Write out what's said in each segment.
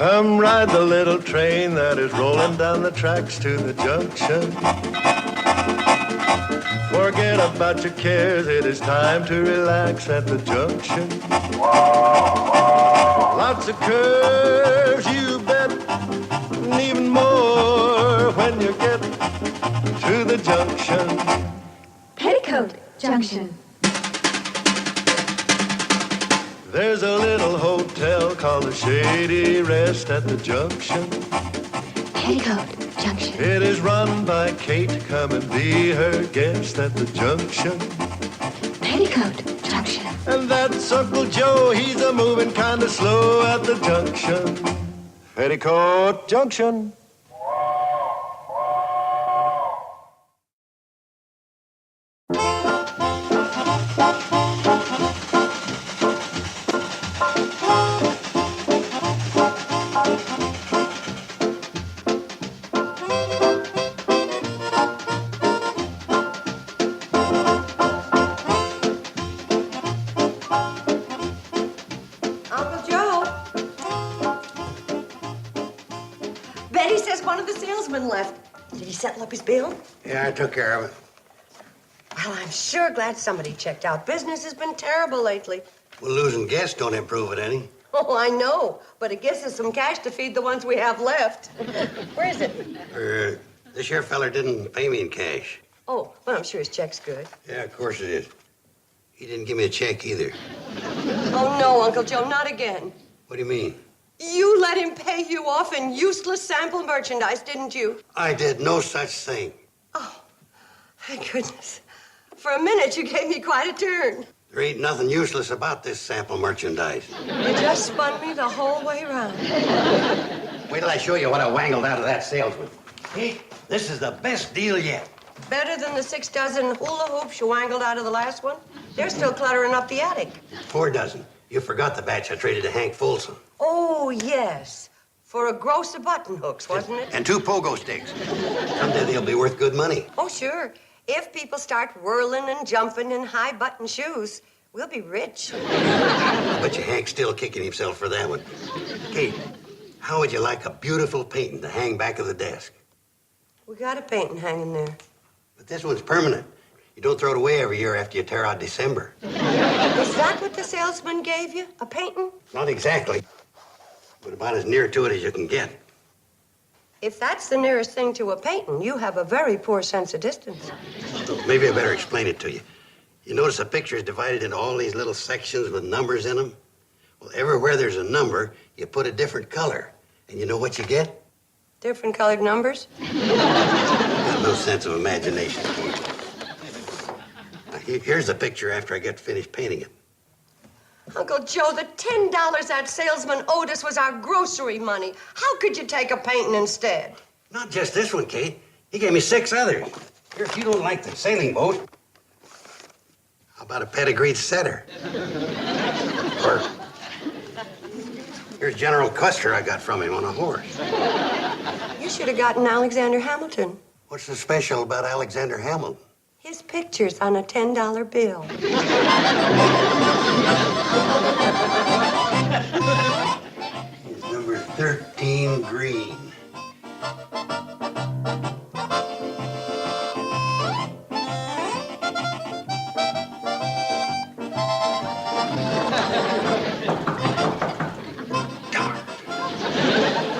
Come ride the little train that is rolling down the tracks to the junction. Forget about your cares, it is time to relax at the junction. Lots of curves, you bet, and even more when you get to the junction. Petticoat Junction. There's a little hotel called the Shady Rest at the junction. Petticoat Junction. It is run by Kate. Come and be her guest at the junction. Petticoat Junction. And that's Uncle Joe. He's a moving kind of slow at the junction. Petticoat Junction. Betty says one of the salesmen left. Did he settle up his bill? Yeah, I took care of it. Well, I'm sure glad somebody checked out. Business has been terrible lately. Well, losing guests don't improve it any. Oh, I know, but it gives us some cash to feed the ones we have left. Where is it? This here feller didn't pay me in cash. Oh, well, I'm sure his check's good. Yeah, of course it is. He didn't give me a check either. Oh, no, Uncle Joe, not again. What do you mean? You let him pay you off in useless sample merchandise, didn't you? I did no such thing. Oh, thank goodness. For a minute, you gave me quite a turn. There ain't nothing useless about this sample merchandise. You just spun me the whole way around. Wait till I show you what I wangled out of that salesman. Hey, this is the best deal yet. Better than the 6 dozen hula hoops you wangled out of the last one? They're still cluttering up the attic. 4 dozen. You forgot the batch I traded to Hank Folsom. Oh, yes. For a gross of button hooks, wasn't it? And 2 pogo sticks. Someday they'll be worth good money. Oh, sure. If people start whirling and jumping in high-button shoes, we'll be rich. I bet you Hank's still kicking himself for that one. Kate, how would you like a beautiful painting to hang back of the desk? We got a painting hanging there. But this one's permanent. You don't throw it away every year after you tear out December. Is that what the salesman gave you? A painting? Not exactly, but about as near to it as you can get. If that's the nearest thing to a painting, you have a very poor sense of distance. Maybe I better explain it to you. You notice a picture is divided into all these little sections with numbers in them? Well, everywhere there's a number, you put a different color. And you know what you get? Different colored numbers? Got no sense of imagination. Now, here's the picture after I get finished painting it. Uncle Joe, the $10 that salesman owed us was our grocery money. How could you take a painting instead? Not just this one, Kate. He gave me 6 others. Here, if you don't like the sailing boat, how about a pedigreed setter? Or here's General Custer I got from him on a horse. You should have gotten Alexander Hamilton. What's so special about Alexander Hamilton? His picture's on a $10 bill. He's number 13 green.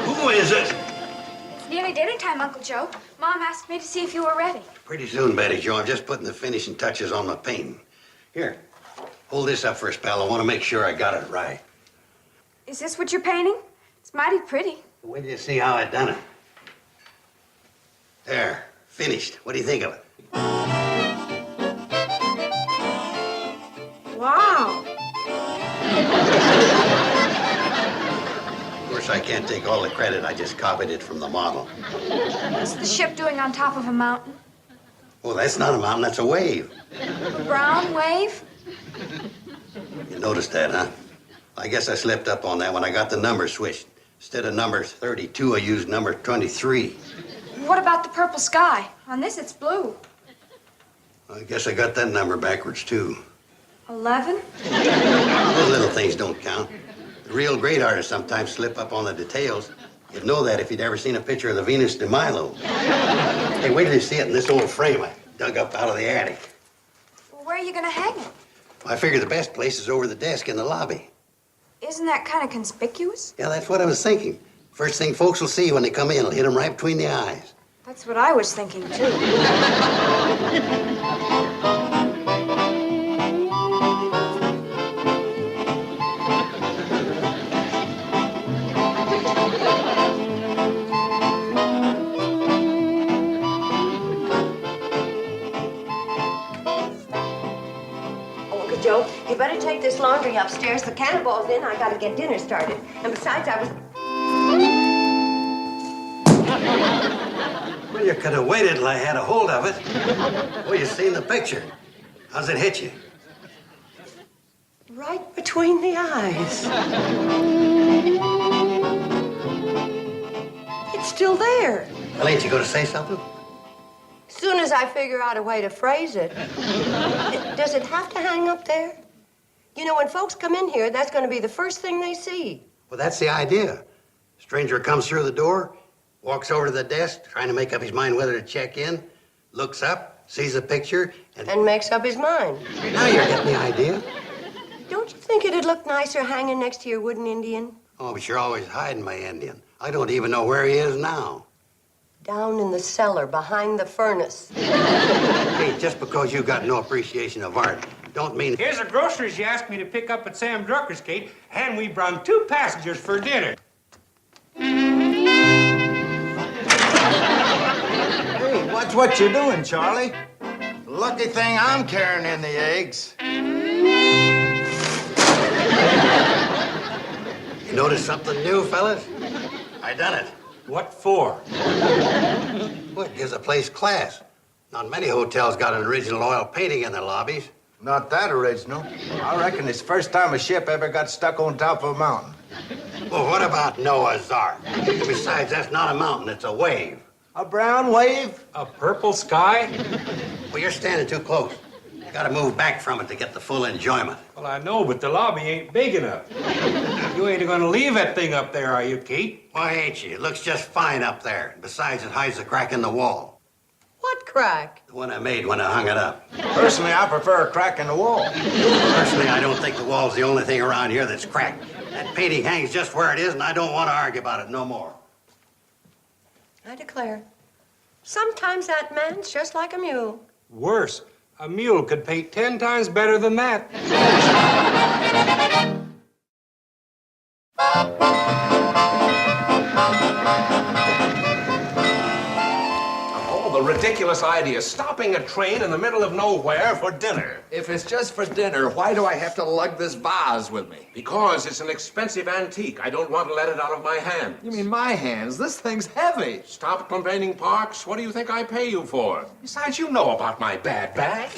Who is it? It's nearly dinner time, Uncle Joe. Mom asked me to see if you were ready. Pretty soon, Betty Jo. I'm just putting the finishing touches on my painting. Here, hold this up first, pal. I want to make sure I got it right. Is this what you're painting? It's mighty pretty. Wait till you see how I done it. There, finished. What do you think of it? Wow. Of course, I can't take all the credit. I just copied it from the model. What's the ship doing on top of a mountain? Well, that's not a mountain. That's a wave. A brown wave? You noticed that, huh? I guess I slipped up on that when I got the numbers switched. Instead of number 32, I used number 23. What about the purple sky? On this, it's blue. I guess I got that number backwards, too. 11? Those little things don't count. The real great artists sometimes slip up on the details. You'd know that if you'd ever seen a picture of the Venus de Milo. Hey, wait till you see it in this old frame I dug up out of the attic. Well, where are you gonna hang it? I figure the best place is over the desk in the lobby. Isn't that kind of conspicuous? Yeah, that's what I was thinking. First thing folks will see when they come in, it'll hit them right between the eyes. That's what I was thinking, too. Joe, you better take this laundry upstairs. The cannonball's in. I gotta get dinner started. And besides, I was... Well, you could have waited till I had a hold of it. Well, you seen the picture. How's it hit you? right between the eyes. It's still there. Well, ain't you going to say something? Soon as I figure out a way to phrase it. Does it have to hang up there? You know, when folks come in here, that's going to be the first thing they see. Well, that's the idea. Stranger comes through the door, walks over to the desk, trying to make up his mind whether to check in, looks up, sees a picture, and makes up his mind. Now you're getting the idea. Don't you think it'd look nicer hanging next to your wooden Indian? Oh, but you're always hiding my Indian. I don't even know where he is now. Down in the cellar, behind the furnace. Hey, just because you got no appreciation of art, don't mean... Here's the groceries you asked me to pick up at Sam Drucker's, Kate, and we brought 2 passengers for dinner. Hey, watch what you're doing, Charlie. Lucky thing I'm carrying in the eggs. You notice something new, fellas? I done it. What for? Well, it gives a place class. Not many hotels got an original oil painting in their lobbies. Not that original. I reckon it's the first time a ship ever got stuck on top of a mountain. Well, what about Noah's Ark? Besides, that's not a mountain, it's a wave. A brown wave? A purple sky? Well, you're standing too close. You gotta move back from it to get the full enjoyment. Well, I know, but the lobby ain't big enough. You ain't gonna leave that thing up there, are you, Kate? Why ain't you? It looks just fine up there. Besides, it hides a crack in the wall. What crack? The one I made when I hung it up. Personally, I prefer a crack in the wall. Personally, I don't think the wall's the only thing around here that's cracked. That painting hangs just where it is, and I don't want to argue about it no more. I declare. Sometimes that man's just like a mule. Worse, a mule could paint 10 times better than that. The ridiculous idea of stopping a train in the middle of nowhere for dinner. If it's just for dinner, why do I have to lug this vase with me? Because it's an expensive antique. I don't want to let it out of my hands. You mean my hands? This thing's heavy. Stop complaining, Parks. What do you think I pay you for? Besides, you know about my bad back.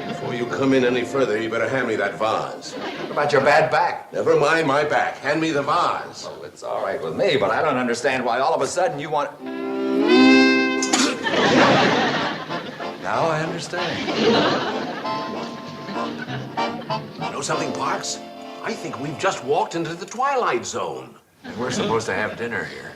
Before you come in any further, you better hand me that vase. What about your bad back? Never mind my back. Hand me the vase. Well, it's all right with me, but I don't understand why all of a sudden you want... Now I understand. You know something, Parks? I think we've just walked into the Twilight Zone. And we're supposed to have dinner here.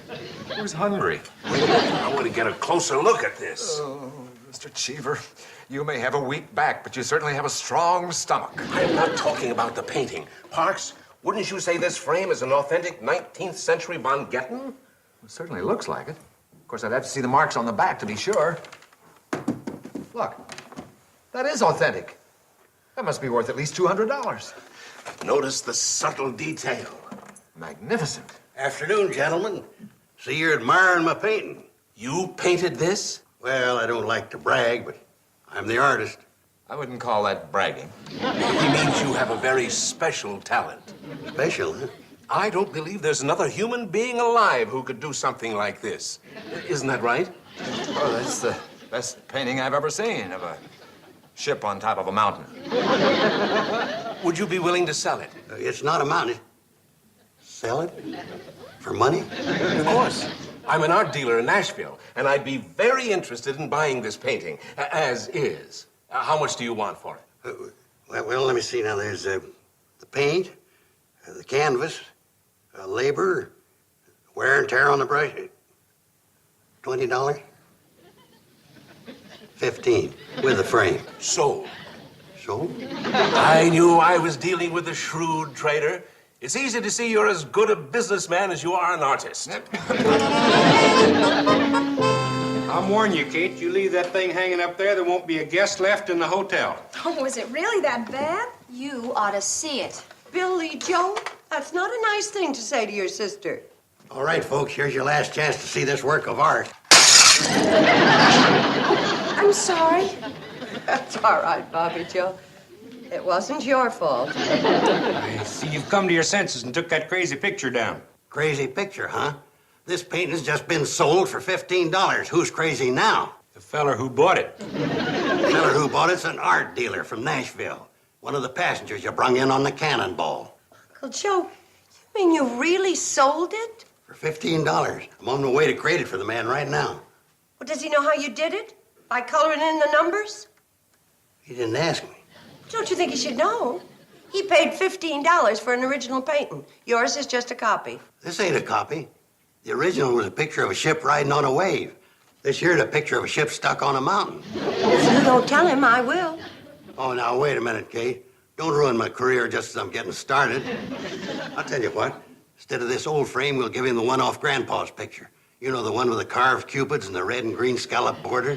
Who's hungry? Wait a minute. I want to get a closer look at this. Oh, Mr. Cheever, you may have a weak back, but you certainly have a strong stomach. I'm not talking about the painting. Parks, wouldn't you say this frame is an authentic 19th century Von Getten? It certainly looks like it. Of course, I'd have to see the marks on the back to be sure. Look, that is authentic. That must be worth at least $200. Notice the subtle detail. Magnificent. Afternoon, gentlemen. See, you're admiring my painting. You painted this? Well, I don't like to brag, but I'm the artist. I wouldn't call that bragging. He means you have a very special talent. Special, huh? I don't believe there's another human being alive who could do something like this. Isn't that right? Oh, that's the best painting I've ever seen of a ship on top of a mountain. Would you be willing to sell it? It's not a mountain. Sell it? For money? Of course. I'm an art dealer in Nashville, and I'd be very interested in buying this painting, as is. How much do you want for it? Well, let me see now. There's the paint, the canvas, labor, wear and tear on the brush. $20? 15 with the frame. Sold. So? I knew I was dealing with a shrewd trader. It's easy to see you're as good a businessman as you are an artist. I'll warn you, Kate, you leave that thing hanging up there won't be a guest left in the hotel. Oh, was it really that bad? You ought to see it. Billy Joe, that's not a nice thing to say to your sister. All right, folks, here's your last chance to see this work of art. I'm sorry. That's all right, Bobby Joe. It wasn't your fault. I see you've come to your senses and took that crazy picture down. Crazy picture, huh? This painting's just been sold for $15. Who's crazy now? The feller who bought it. The feller who bought it's an art dealer from Nashville. One of the passengers you brung in on the cannonball. Uncle Joe, you mean you really sold it? For $15. I'm on my way to create it for the man right now. Well, does he know how you did it? By coloring in the numbers? He didn't ask me. Don't you think he should know? He paid $15 for an original painting. Yours is just a copy. This ain't a copy. The original was a picture of a ship riding on a wave. This here's a picture of a ship stuck on a mountain. If you don't tell him, I will. Oh, now, wait a minute, Kate. Don't ruin my career just as I'm getting started. I'll tell you what. Instead of this old frame, we'll give him the one off Grandpa's picture. You know, the one with the carved cupids and the red and green scallop border?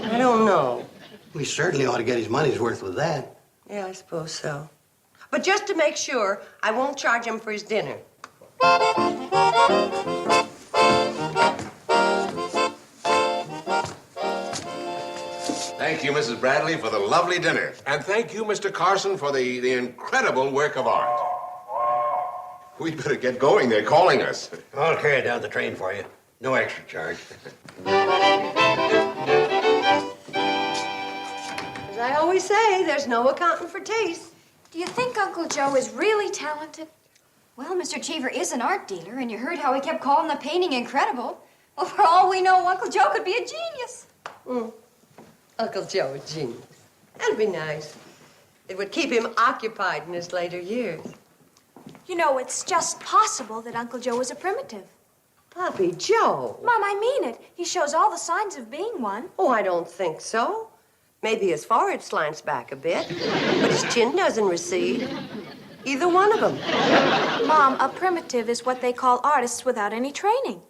I don't know. We certainly ought to get his money's worth with that. Yeah, I suppose so. But just to make sure, I won't charge him for his dinner. Thank you, Mrs. Bradley, for the lovely dinner. And thank you, Mr. Carson, for the incredible work of art. We'd better get going. They're calling us. I'll carry it down the train for you. No extra charge. As I always say, there's no accounting for taste. Do you think Uncle Joe is really talented? Well, Mr. Cheever is an art dealer, and you heard how he kept calling the painting incredible. Well, for all we know, Uncle Joe could be a genius. Uncle Joe, a genius. That'd be nice. It would keep him occupied in his later years. You know, it's just possible that Uncle Joe was a primitive. Bobby Joe. Mom, I mean it. He shows all the signs of being one. Oh, I don't think so. Maybe his forehead slants back a bit, but his chin doesn't recede. Either one of them. Mom, a primitive is what they call artists without any training.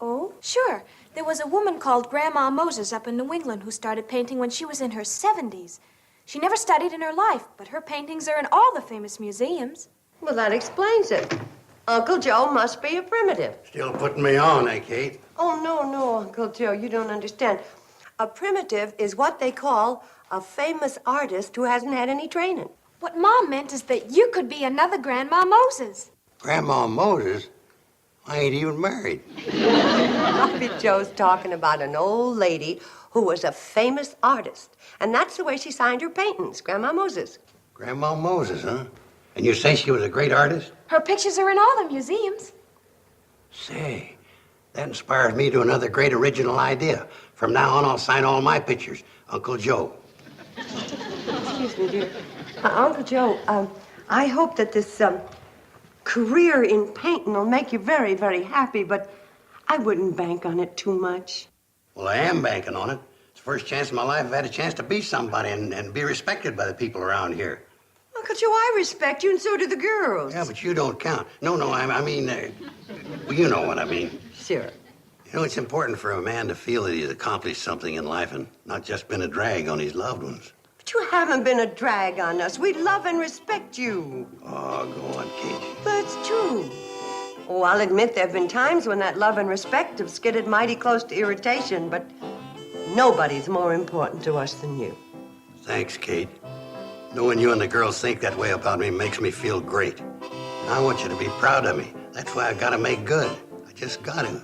Oh? Sure. There was a woman called Grandma Moses up in New England who started painting when she was in her 70s. She never studied in her life, but her paintings are in all the famous museums. Well, that explains it. Uncle Joe must be a primitive. Still putting me on, eh, Kate? Oh, no, Uncle Joe, you don't understand. A primitive is what they call a famous artist who hasn't had any training. What Mom meant is that you could be another Grandma Moses. Grandma Moses? I ain't even married. Bobby Joe's talking about an old lady who was a famous artist. And that's the way she signed her paintings, Grandma Moses. Grandma Moses, huh? And you say she was a great artist? Her pictures are in all the museums. Say, that inspires me to another great original idea. From now on, I'll sign all my pictures, Uncle Joe. Excuse me, dear. Uncle Joe, I hope that this career in painting will make you very, very happy, but I wouldn't bank on it too much. Well, I am banking on it. It's the first chance in my life I've had a chance to be somebody and be respected by the people around here. Uncle Joe, I respect you, and so do the girls. Yeah, but you don't count. No, I mean, well, you know what I mean. Sure. You know, it's important for a man to feel that he's accomplished something in life and not just been a drag on his loved ones. But you haven't been a drag on us. We love and respect you. Oh, go on, Kate. That's true. Oh, I'll admit there have been times when that love and respect have skidded mighty close to irritation, but nobody's more important to us than you. Thanks, Kate. Knowing you and the girls think that way about me makes me feel great. I want you to be proud of me. That's why I gotta make good. I just gotta.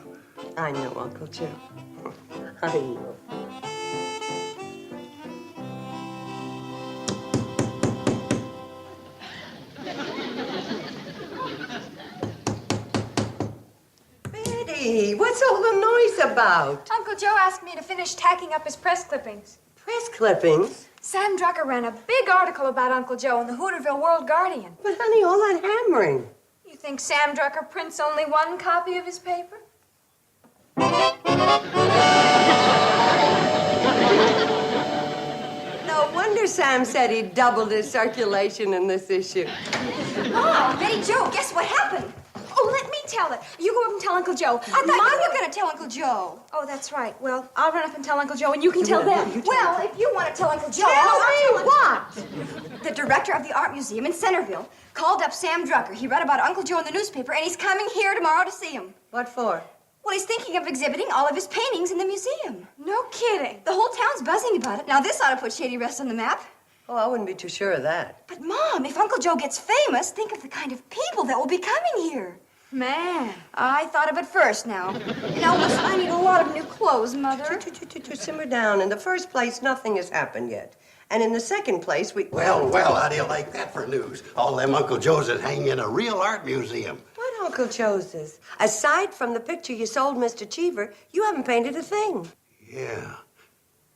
I know, Uncle Joe. I know. Gee, what's all the noise about? Uncle Joe asked me to finish tacking up his press clippings. Press clippings? Sam Drucker ran a big article about Uncle Joe in the Hooterville World Guardian. But honey, all that hammering. You think Sam Drucker prints only one copy of his paper? No wonder Sam said he doubled his circulation in this issue. Oh, Betty Joe, guess what happened? Oh, let me tell it. You go up and tell Uncle Joe. I thought you were going to tell Uncle Joe. Oh, that's right. Well, I'll run up and tell Uncle Joe, and you can tell them. Well, if you want to tell Uncle Joe, Tell me what? The director of the art museum in Centerville called up Sam Drucker. He read about Uncle Joe in the newspaper, and he's coming here tomorrow to see him. What for? Well, he's thinking of exhibiting all of his paintings in the museum. No kidding. The whole town's buzzing about it. Now, this ought to put Shady Rest on the map. Oh, I wouldn't be too sure of that. But, Mom, if Uncle Joe gets famous, think of the kind of people that will be coming here. Man. I thought of it first now. Now, listen, I need a lot of new clothes, Mother. Simmer down. In the first place, nothing has happened yet. And in the second place, we... Well, how do you like that for news? All them Uncle Joes that hang in a real art museum. What Uncle Joe's is? Aside from the picture you sold Mr. Cheever, you haven't painted a thing. Yeah.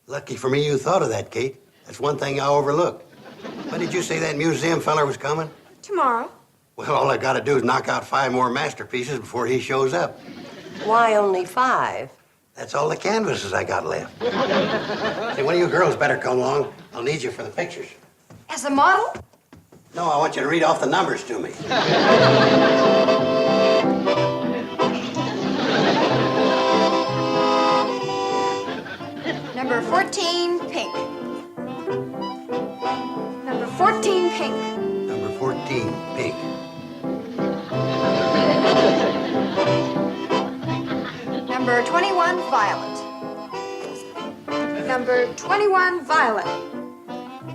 Lucky for me you thought of that, Kate. That's one thing I overlooked. When did you say that museum feller was coming? Tomorrow. Well, all I gotta do is knock out 5 more masterpieces before he shows up. Why only 5? That's all the canvases I got left. Say, one of you girls better come along. I'll need you for the pictures. As a model? No, I want you to read off the numbers to me. Number 14, pink. Number 14, pink. Number 14, pink. Number 21, violet. Number 21, violet.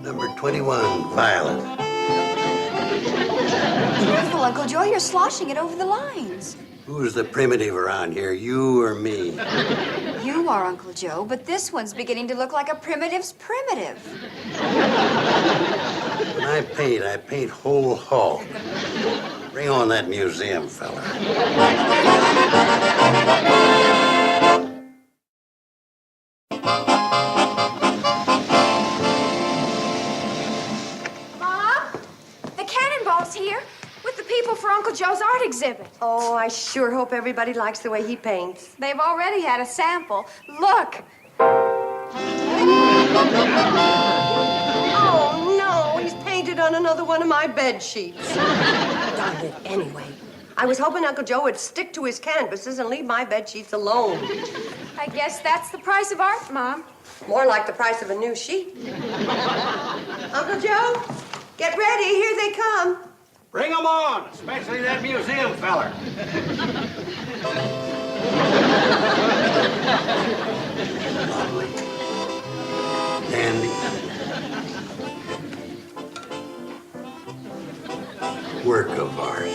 Number 21, violet. Careful, Uncle Joe, you're sloshing it over the lines. Who's the primitive around here, you or me? You are, Uncle Joe, but this one's beginning to look like a primitive's primitive. When I paint whole hog. Bring on that museum fella. Mom, the Cannonball's here with the people for Uncle Joe's art exhibit. Oh, I sure hope everybody likes the way he paints. They've already had a sample. Look. Oh, no, he's painted on another one of my bed sheets. Darn it, anyway. I was hoping Uncle Joe would stick to his canvases and leave my bed sheets alone. I guess that's the price of art, Mom. More like the price of a new sheet. Uncle Joe, get ready. Here they come. Bring 'em on, especially that museum feller. Lovely. Dandy. Work of art.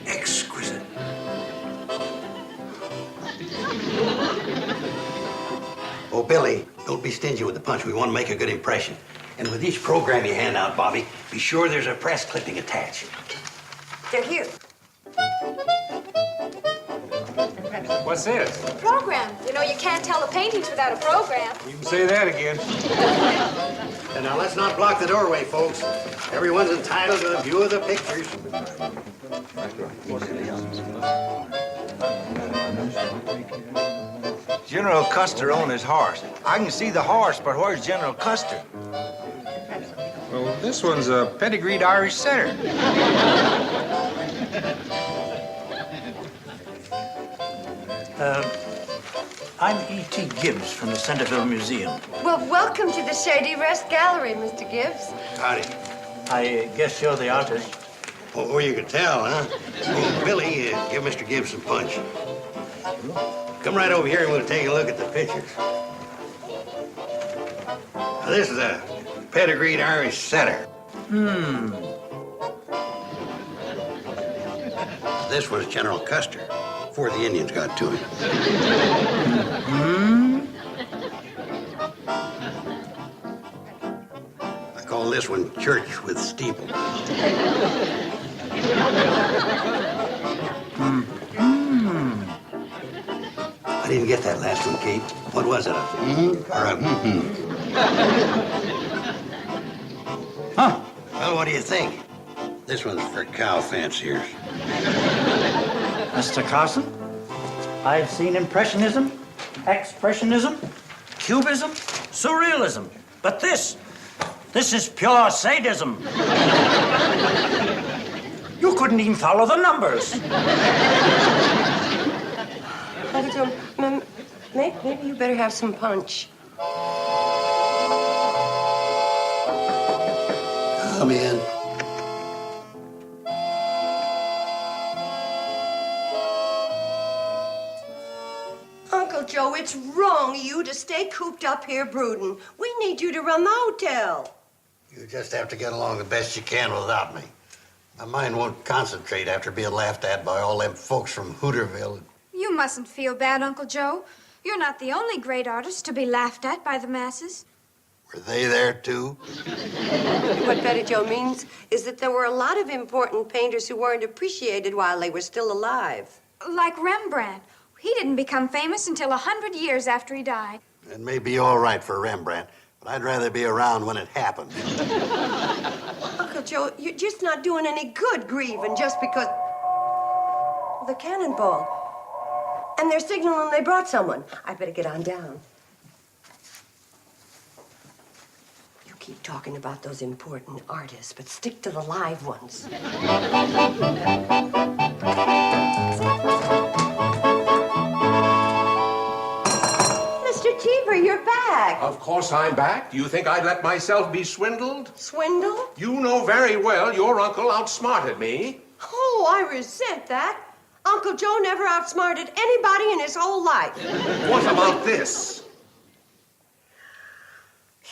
Exquisite. Oh, Billy, don't be stingy with the punch. We want to make a good impression. And with each program you hand out, Bobby, be sure there's a press clipping attached. They're here. What's this? Program. You know, you can't tell the paintings without a program. You can say that again. And now let's not block the doorway, folks. Everyone's entitled to a view of the pictures. General Custer on his horse. I can see the horse, but where's General Custer? Well, this one's a pedigreed Irish setter. I'm E.T. Gibbs from the Centerville Museum. Well, welcome to the Shady Rest Gallery, Mr. Gibbs. Howdy. I guess you're the artist. Oh, you could tell, huh? Oh, Billy, give Mr. Gibbs some punch. Come right over here and we'll take a look at the pictures. Now, this is a pedigreed Irish setter. This was General Custer, before the Indians got to him. I call this one Church with Steeple. I didn't get that last one, Kate. What was it, a or a Huh? Well, what do you think? This one's for cow fanciers. Mr. Carson, I've seen Impressionism, Expressionism, Cubism, Surrealism. But this is pure sadism. You couldn't even follow the numbers. Petticoat, maybe you better have some punch. Come in. Uncle Joe, it's wrong of you to stay cooped up here brooding. We need you to run the hotel. You just have to get along the best you can without me. My mind won't concentrate after being laughed at by all them folks from Hooterville. You mustn't feel bad, Uncle Joe. You're not the only great artist to be laughed at by the masses. Were they there, too? What Petticoat means is that there were a lot of important painters who weren't appreciated while they were still alive. Like Rembrandt. He didn't become famous until 100 years after he died. It may be all right for Rembrandt, but I'd rather be around when it happened. Uncle Joe, you're just not doing any good grieving just because... The cannonball. And they're signaling they brought someone. I better get on down. You keep talking about those important artists, but stick to the live ones. Mr. Cheever, you're back. Of course I'm back. Do you think I'd let myself be swindled? Swindle? You know very well your uncle outsmarted me. Oh, I resent that. Uncle Joe never outsmarted anybody in his whole life. What about this?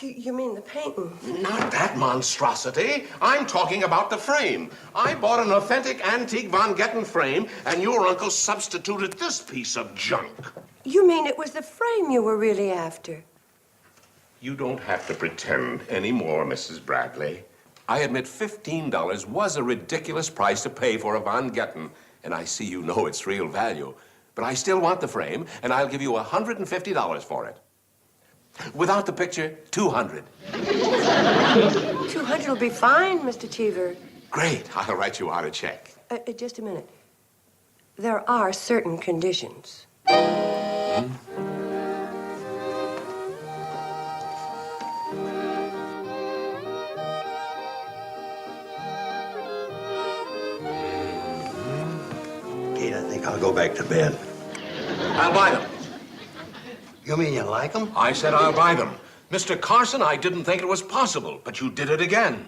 You mean the painting? Not that monstrosity. I'm talking about the frame. I bought an authentic antique Von Getten frame, and your uncle substituted this piece of junk. You mean it was the frame you were really after? You don't have to pretend anymore, Mrs. Bradley. I admit $15 was a ridiculous price to pay for a Von Getten, and I see you know its real value. But I still want the frame, and I'll give you $150 for it. Without the picture, $200. 200 will be fine, Mr. Cheever. Great. I'll write you out a check. Just a minute. There are certain conditions. Kate, I think I'll go back to bed. I'll buy them. You mean you like them? I said I'll buy them. Mr. Carson, I didn't think it was possible, but you did it again.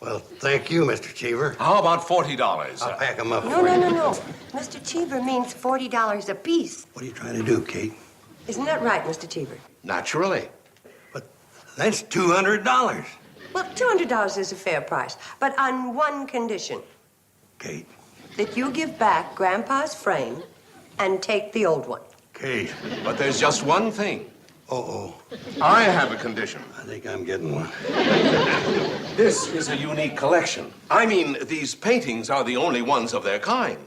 Well, thank you, Mr. Cheever. How about $40? I'll pack them up No, for no, you. no, no. Mr. Cheever means $40 apiece. What are you trying to do, Kate? Isn't that right, Mr. Cheever? Naturally. But that's $200. Well, $200 is a fair price, but on one condition. Kate. That you give back Grandpa's frame and take the old one. Kate. But there's just one thing. Uh-oh. I have a condition. I think I'm getting one. This is a unique collection. I mean, these paintings are the only ones of their kind.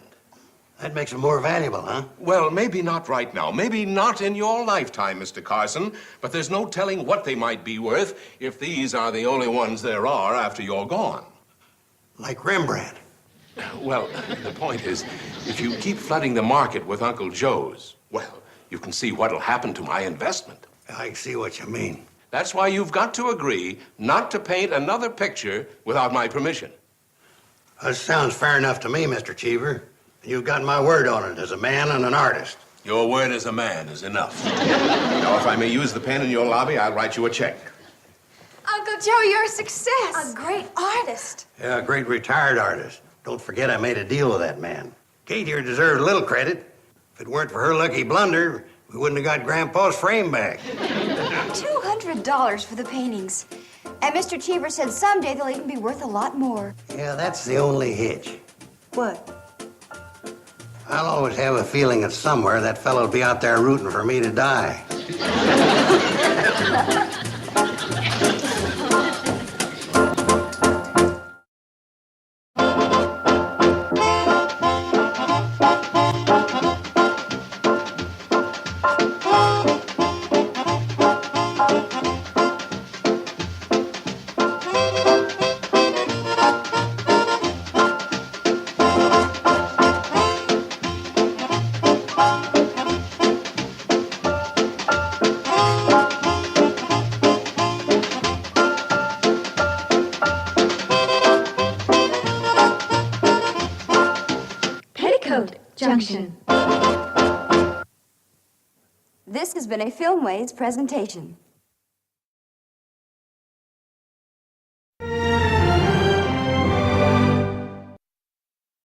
That makes them more valuable, huh? Well, maybe not right now. Maybe not in your lifetime, Mr. Carson. But there's no telling what they might be worth if these are the only ones there are after you're gone. Like Rembrandt. Well, the point is, if you keep flooding the market with Uncle Joe's, well, you can see what'll happen to my investment. I can see what you mean. That's why you've got to agree not to paint another picture without my permission. That sounds fair enough to me, Mr. Cheever. You've got my word on it as a man and an artist. Your word as a man is enough. Now, if I may use the pen in your lobby, I'll write you a check. Uncle Joe, you're a success. A great artist. Yeah, a great retired artist. Don't forget I made a deal with that man. Kate here deserves a little credit. If it weren't for her lucky blunder, we wouldn't have got Grandpa's frame back. $200 for the paintings. And Mr. Cheever said someday they'll even be worth a lot more. Yeah, that's the only hitch. What? I'll always have a feeling that somewhere that fellow'll be out there rooting for me to die. Junction. This has been a Filmways presentation.